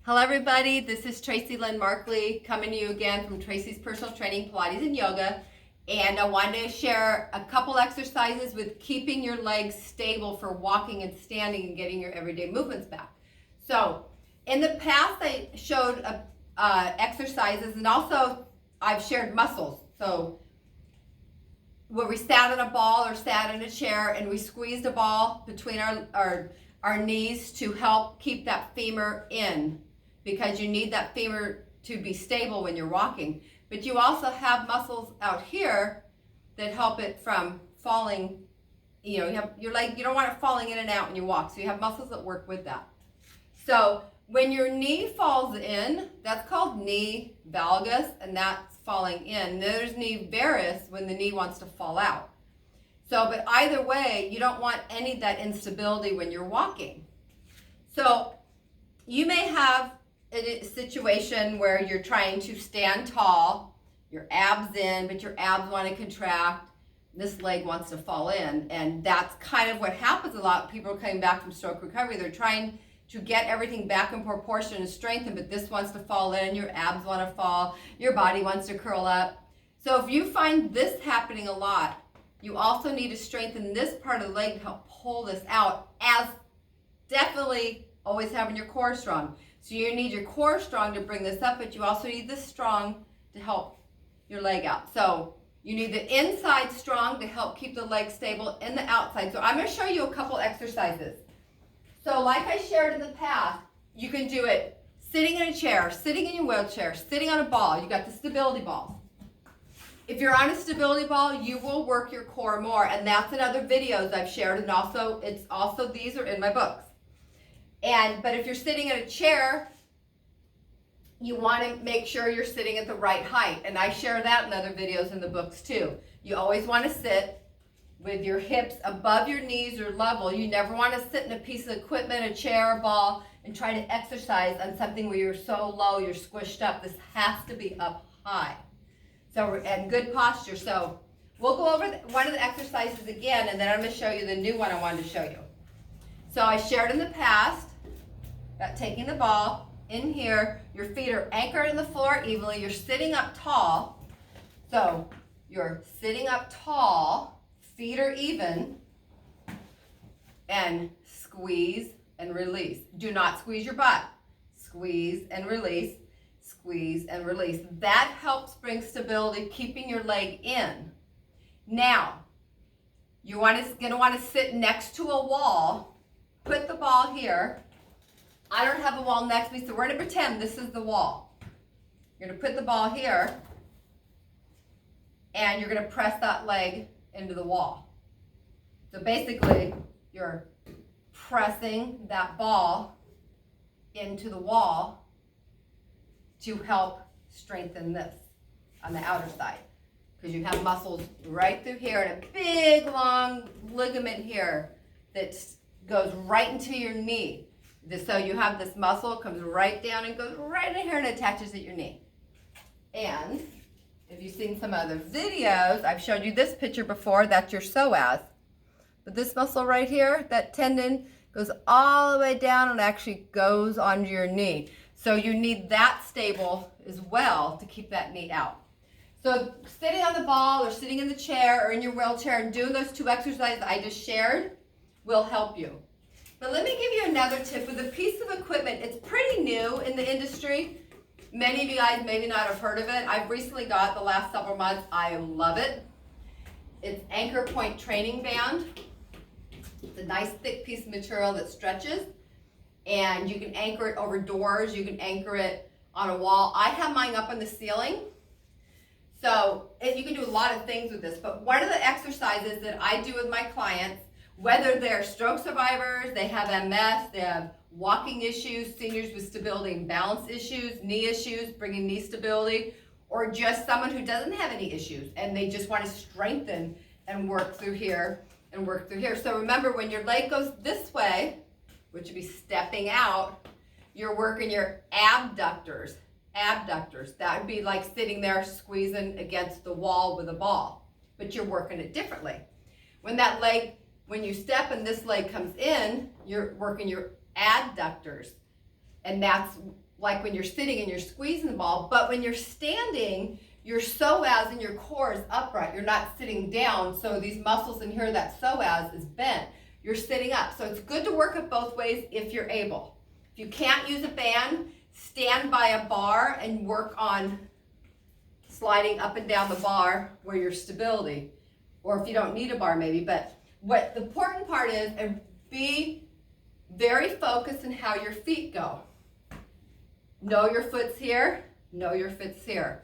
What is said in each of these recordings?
Hello everybody, this is Tracy Lynn Markley coming to you again from Tracy's Personal Training, Pilates and Yoga. And I wanted to share a couple exercises with keeping your legs stable for walking and standing and getting your everyday movements back. So in the past I showed exercises, and also I've shared muscles. So where we sat on a ball or sat in a chair and we squeezed a ball between our knees to help keep that femur in, because you need that femur to be stable when you're walking. But you also have muscles out here that help it from falling. You know, you have your leg, you don't want it falling in and out when you walk, so you have muscles that work with that. So when your knee falls in, that's called knee valgus, and that's falling in. There's knee varus when the knee wants to fall out. So, but either way, you don't want any of that instability when you're walking. So you may have a situation where you're trying to stand tall, your abs in, but your abs want to contract, this leg wants to fall in. And that's kind of what happens a lot. People are coming back from stroke recovery. They're trying to get everything back in proportion and strengthen, but this wants to fall in, your abs want to fall, your body wants to curl up. So if you find this happening a lot, you also need to strengthen this part of the leg to help pull this out, as definitely always having your core strong. So you need your core strong to bring this up, but you also need this strong to help your leg out. So you need the inside strong to help keep the leg stable, and the outside. So I'm going to show you a couple exercises. So like I shared in the past, you can do it sitting in a chair, sitting in your wheelchair, sitting on a ball. You got the stability balls. If you're on a stability ball, you will work your core more, and that's in other videos I've shared, and also these are in my books. But if you're sitting in a chair, you want to make sure you're sitting at the right height, and I share that in other videos in the books too. You always want to sit with your hips above your knees or level. You never want to sit in a piece of equipment, a chair, a ball, and try to exercise on something where you're so low, you're squished up. This has to be up high. So, and good posture. So we'll go over one of the exercises again, and then I'm going to show you the new one I wanted to show you. So I shared in the past about taking the ball in here. Your feet are anchored in the floor evenly. You're sitting up tall. So you're sitting up tall, feet are even, and squeeze and release. Do not squeeze your butt. Squeeze and release. Squeeze and release. That helps bring stability, keeping your leg in. Now, you're going to want to sit next to a wall. Put the ball here. I don't have a wall next to me, so we're going to pretend this is the wall. You're going to put the ball here, and you're going to press that leg into the wall. So basically, you're pressing that ball into the wall to help strengthen this on the outer side, because you have muscles right through here and a big long ligament here that goes right into your knee. So you have this muscle, comes right down and goes right in here and attaches at your knee. And if you've seen some other videos, I've showed you this picture before, that's your psoas. But this muscle right here, that tendon, goes all the way down and actually goes onto your knee. So you need that stable as well to keep that knee out. So sitting on the ball or sitting in the chair or in your wheelchair and doing those two exercises I just shared will help you. But let me give you another tip with a piece of equipment. It's pretty new in the industry. Many of you guys maybe not have heard of it. I've recently got the last several months. I love it. It's anchor point training band. It's a nice thick piece of material that stretches. And you can anchor it over doors, you can anchor it on a wall. I have mine up on the ceiling. So you can do a lot of things with this, but one of the exercises that I do with my clients, whether they're stroke survivors, they have MS, they have walking issues, seniors with stability and balance issues, knee issues, bringing knee stability, or just someone who doesn't have any issues and they just want to strengthen and work through here and work through here. So remember, when your leg goes this way, which would be stepping out, you're working your abductors. That would be like sitting there squeezing against the wall with a ball, but you're working it differently. When you step and this leg comes in, you're working your adductors. And that's like when you're sitting and you're squeezing the ball, but when you're standing, your psoas and your core is upright. You're not sitting down, so these muscles in here, that psoas is bent. You're sitting up. So it's good to work it both ways if you're able. If you can't use a band, stand by a bar and work on sliding up and down the bar where your stability, or if you don't need a bar maybe. But what the important part is, and be very focused in how your feet go. Know your foot's here, know your foot's here.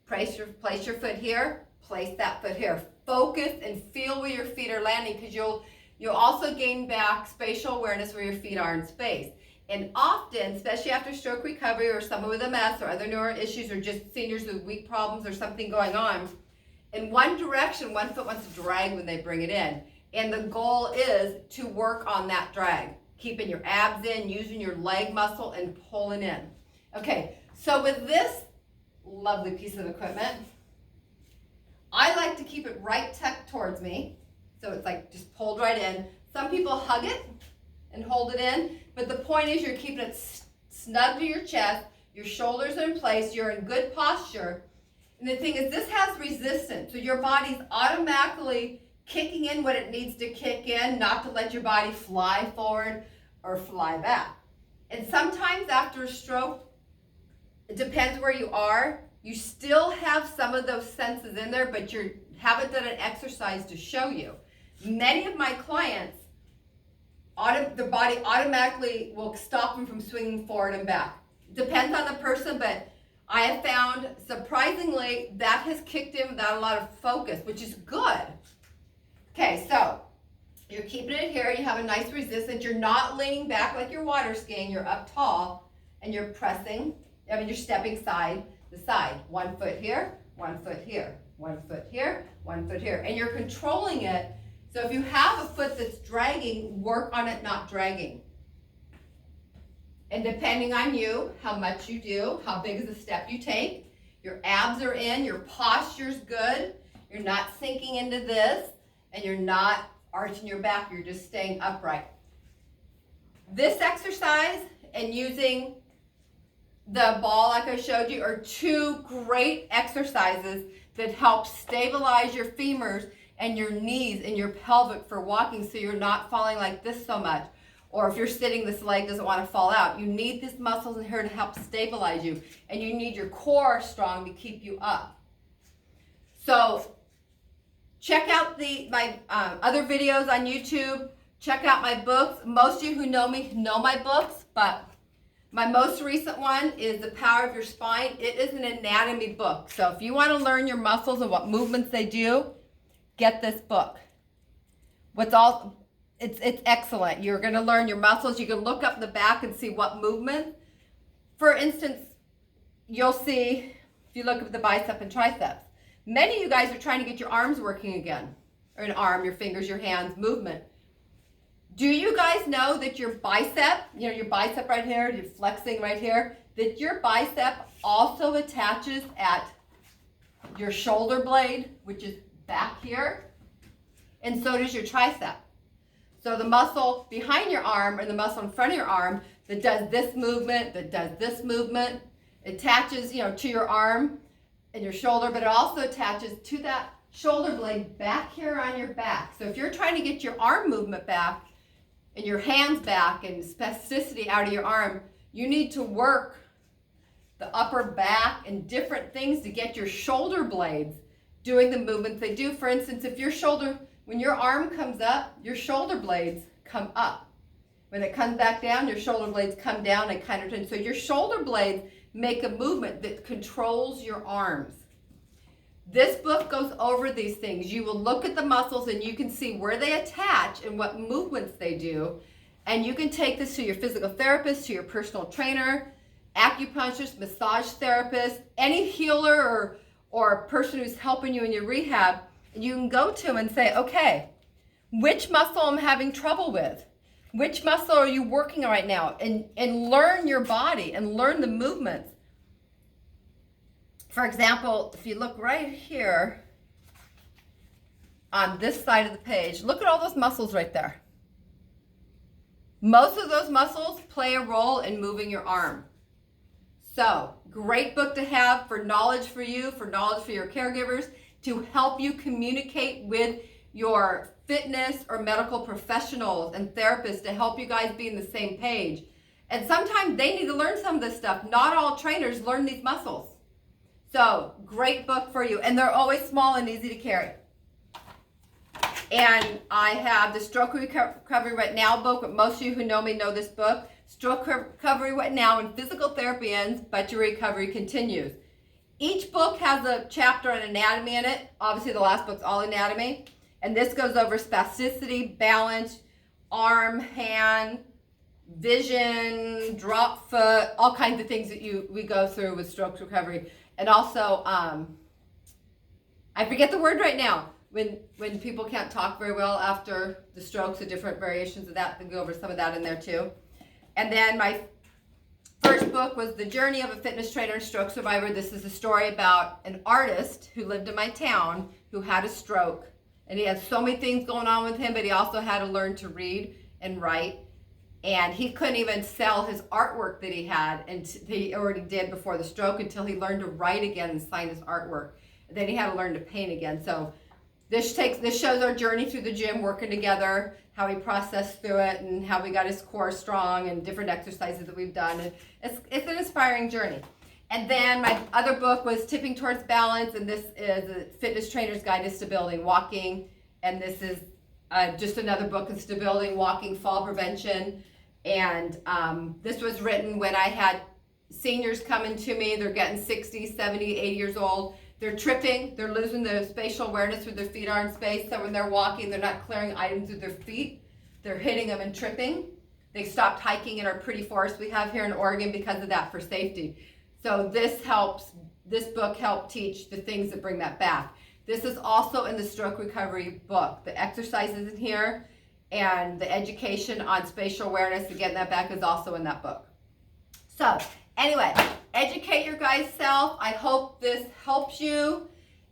Place your foot here, place that foot here. Focus and feel where your feet are landing, because you'll also gain back spatial awareness where your feet are in space. And often, especially after stroke recovery or someone with MS or other neuro issues, or just seniors with weak problems or something going on, in one direction, one foot wants to drag when they bring it in. And the goal is to work on that drag, keeping your abs in, using your leg muscle and pulling in. Okay, so with this lovely piece of equipment, I like to keep it right tucked towards me. So it's like just pulled right in. Some people hug it and hold it in, but the point is you're keeping it snug to your chest, your shoulders are in place, you're in good posture. And the thing is, this has resistance, so your body's automatically kicking in what it needs to kick in, not to let your body fly forward or fly back. And sometimes after a stroke, it depends where you are, you still have some of those senses in there, but you haven't done an exercise to show you. Many of my clients, their body automatically will stop them from swinging forward and back. Depends on the person, but I have found, surprisingly, that has kicked in without a lot of focus, which is good. Okay, so you're keeping it here. You have a nice resistance. You're not leaning back like you're water skiing. You're up tall, and you're pressing. You're stepping side to side. 1 foot here, 1 foot here, 1 foot here, 1 foot here. And you're controlling it. So if you have a foot that's dragging, work on it not dragging. And depending on you, how much you do, how big is the step you take, your abs are in, your posture's good, you're not sinking into this, and you're not arching your back, you're just staying upright. This exercise and using the ball like I showed you are two great exercises that help stabilize your femurs and your knees and your pelvic for walking, so you're not falling like this so much. Or if you're sitting, this leg doesn't want to fall out. You need these muscles in here to help stabilize you, and you need your core strong to keep you up. So check out my other videos on YouTube. Check out my books. Most of you who know me know my books, but my most recent one is The Power of Your Spine. It is an anatomy book. So if you want to learn your muscles and what movements they do, get this book. It's excellent. You're going to learn your muscles. You can look up the back and see what movement. For instance, you'll see, if you look at the bicep and triceps, many of you guys are trying to get your arms working again, or an arm, your fingers, your hands, movement. Do you guys know that your bicep, your bicep right here, you're flexing right here, that your bicep also attaches at your shoulder blade, which is back here, and so does your tricep. So the muscle behind your arm and the muscle in front of your arm that does this movement, attaches, to your arm and your shoulder, but it also attaches to that shoulder blade back here on your back. So if you're trying to get your arm movement back and your hands back and spasticity out of your arm, you need to work the upper back and different things to get your shoulder blades doing the movements they do. For instance, when your arm comes up, your shoulder blades come up. When it comes back down, your shoulder blades come down and kind of turn. So your shoulder blades make a movement that controls your arms. This book goes over these things. You will look at the muscles and you can see where they attach and what movements they do. And you can take this to your physical therapist, to your personal trainer, acupuncturist, massage therapist, any healer or person who's helping you in your rehab. And you can go to them and say, okay, which muscle I'm having trouble with? Which muscle are you working on right now? And learn your body and learn the movements. For example, if you look right here on this side of the page, look at all those muscles right there. Most of those muscles play a role in moving your arm. So, great book to have for knowledge for you, for knowledge for your caregivers, to help you communicate with your fitness or medical professionals and therapists to help you guys be in the same page. And sometimes they need to learn some of this stuff. Not all trainers learn these muscles. So, great book for you. And they're always small and easy to carry. And I have the Stroke Recovery Right Now book. But most of you who know me know this book. Stroke Recovery Right Now, when physical therapy ends, but your recovery continues. Each book has a chapter on anatomy in it. Obviously, the last book's all anatomy. And this goes over spasticity, balance, arm, hand, vision, drop foot, all kinds of things that we go through with stroke recovery. And also, I forget the word right now, when people can't talk very well after the strokes, the different variations of that, they go over some of that in there too. And then my first book was The Journey of a Fitness Trainer and Stroke Survivor. This is a story about an artist who lived in my town who had a stroke. And he had so many things going on with him, but he also had to learn to read and write. And he couldn't even sell his artwork that he had, and he already did before the stroke, until he learned to write again and sign his artwork. And then he had to learn to paint again. So this shows our journey through the gym, working together, how we processed through it, and how we got his core strong, and different exercises that we've done. And it's an inspiring journey. And then my other book was Tipping Towards Balance, and this is a Fitness Trainer's Guide to Stability and Walking. And this is just another book of stability, walking, fall prevention. And this was written when I had seniors coming to me. They're getting 60, 70, 80 years old. They're tripping. They're losing their spatial awareness with their feet are in space. So when they're walking, they're not clearing items with their feet. They're hitting them and tripping. They stopped hiking in our pretty forest we have here in Oregon because of that, for safety. So this book helped teach the things that bring that back. This is also in the stroke recovery book. The exercises in here and the education on spatial awareness and getting that back is also in that book. So anyway, educate your guys' self. I hope this helps you.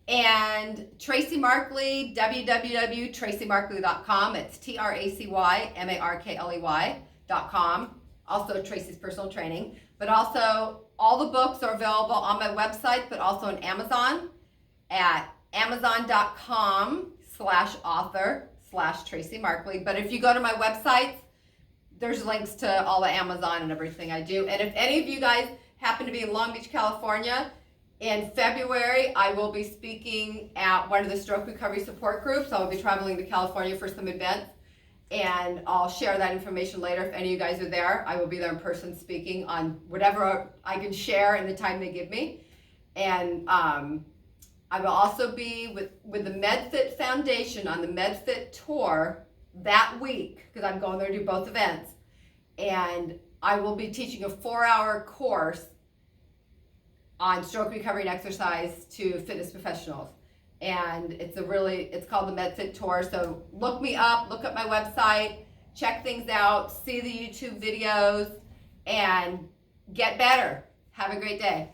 And Tracy Markley, www.tracymarkley.com. It's TracyMarkley.com. Also Tracy's Personal Training. But also all the books are available on my website, but also on Amazon at amazon.com/author/Tracy Markley. But if you go to my website, there's links to all the Amazon and everything I do. And if any of you guys happen to be in Long Beach, California, in February, I will be speaking at one of the stroke recovery support groups. I will be traveling to California for some events, and I'll share that information later. If any of you guys are there, I will be there in person speaking on whatever I can share in the time they give me. And I will also be with the MedFit Foundation on the MedFit tour that week, because I'm going there to do both events. And I will be teaching a 4-hour course on stroke recovery and exercise to fitness professionals. And it's called the MedFit Tour. So look me up, look at my website, check things out, see the YouTube videos, and get better. Have a great day.